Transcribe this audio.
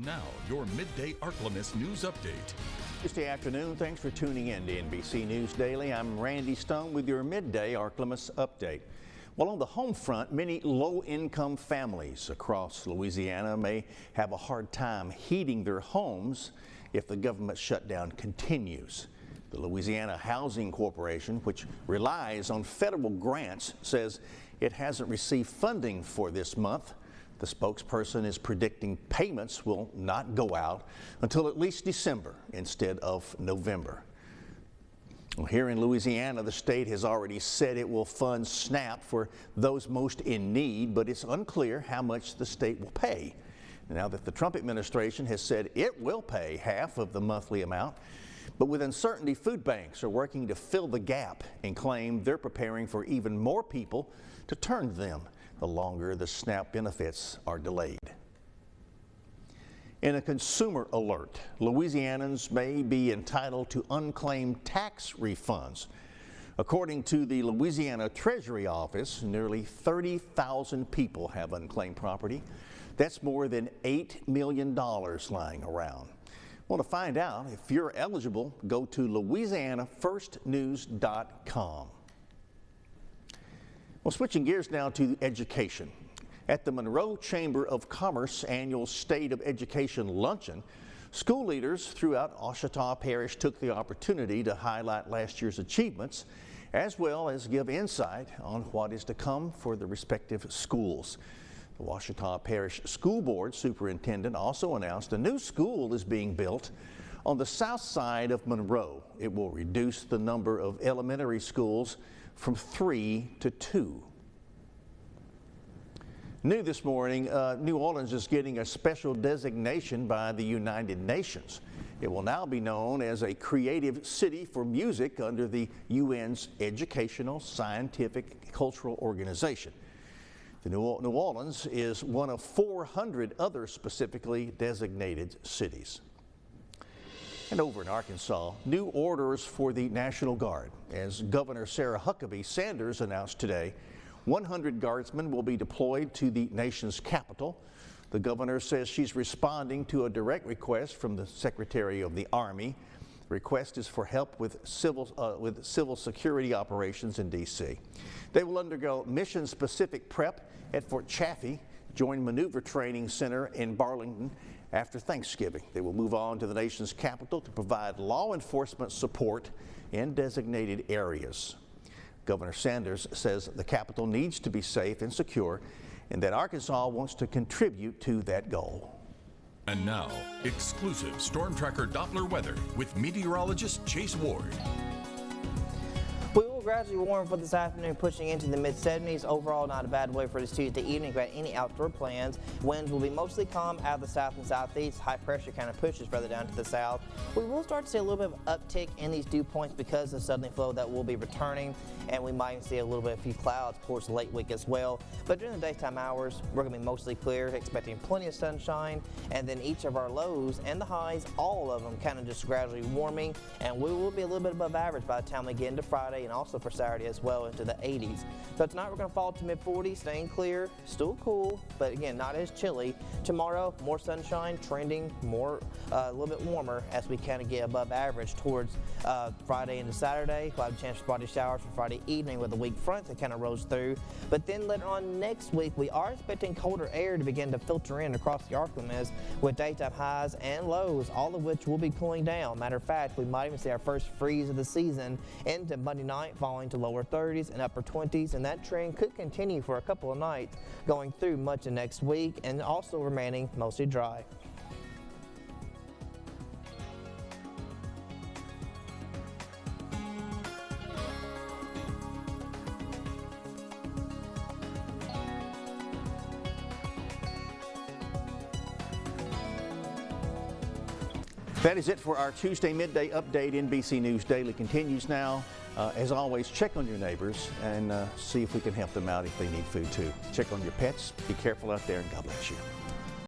now, your Midday Ark-La-Miss news update. Tuesday afternoon, thanks for tuning in to NBC News Daily. I'm Randy Stone with your Midday Ark-La-Miss update. Well, on the home front, many low-income families across Louisiana may have a hard time heating their homes if the government shutdown continues. The Louisiana Housing Corporation, which relies on federal grants, says it hasn't received funding for this month. The spokesperson is predicting payments will not go out until at least December instead of November. Well, here in Louisiana, the state has already said it will fund SNAP for those most in need, but it's unclear how much the state will pay. Now that the Trump administration has said it will pay half of the monthly amount, but with uncertainty, food banks are working to fill the gap and claim they're preparing for even more people to turn to them the longer the SNAP benefits are delayed. In a consumer alert, Louisianans may be entitled to unclaimed tax refunds. According to the Louisiana Treasury Office, nearly 30,000 people have unclaimed property. That's more than $8 million lying around. Well, to find out if you're eligible, go to louisianafirstnews.com. Well, switching gears now to education. At the Monroe Chamber of Commerce annual State of Education Luncheon, school leaders throughout Ouachita Parish took the opportunity to highlight last year's achievements, as well as give insight on what is to come for the respective schools. The Ouachita Parish School Board Superintendent also announced a new school is being built on the south side of Monroe. It will reduce the number of elementary schools from 3 to 2. New this morning, New Orleans is getting a special designation by the United Nations. It will now be known as a creative city for music under the UN's Educational, Scientific, Cultural Organization. The New Orleans is one of 400 other specifically designated cities. And over in Arkansas, new orders for the National Guard. As Governor Sarah Huckabee Sanders announced today, 100 guardsmen will be deployed to the nation's capital. The governor says she's responding to a direct request from the Secretary of the Army. The request is for help with civil security operations in D.C. They will undergo mission-specific prep at Fort Chaffee, join Maneuver Training Center in Burlington after Thanksgiving. They will move on to the nation's capital to provide law enforcement support in designated areas. Governor Sanders says the capital needs to be safe and secure, and that Arkansas wants to contribute to that goal. And now, exclusive Storm Tracker Doppler weather with meteorologist Chase Ward. We will gradually warm for this afternoon, pushing into the mid-70s. Overall, not a bad way for this Tuesday evening. If you have any outdoor plans, winds will be mostly calm out of the south and southeast. High pressure kind of pushes further down to the south. We will start to see a little bit of uptick in these dew points because of the southerly flow that will be returning, and we might see a little bit of few clouds towards the late week as well. But during the daytime hours, we're going to be mostly clear, expecting plenty of sunshine, and then each of our lows and the highs, all of them kind of just gradually warming, and we will be a little bit above average by the time we get into Friday and also for Saturday as well into the 80s. So tonight we're going to fall to mid-40s, staying clear, still cool, but again not as chilly. Tomorrow more sunshine, trending more a little bit warmer as we kind of get above average towards Friday into Saturday. We'll have a chance for spotty showers for Friday evening with a weak front that kind of rolls through. But then later on next week we are expecting colder air to begin to filter in across the Ark-La-Miss with daytime highs and lows, all of which will be cooling down. Matter of fact, we might even see our first freeze of the season into Monday night, falling to lower 30s and upper 20s, and that trend could continue for a couple of nights going through much of next week and also remaining mostly dry. That is it for our Tuesday midday update. NBC News Daily continues now. As always, check on your neighbors and see if we can help them out if they need food too. Check on your pets. Be careful out there, and God bless you.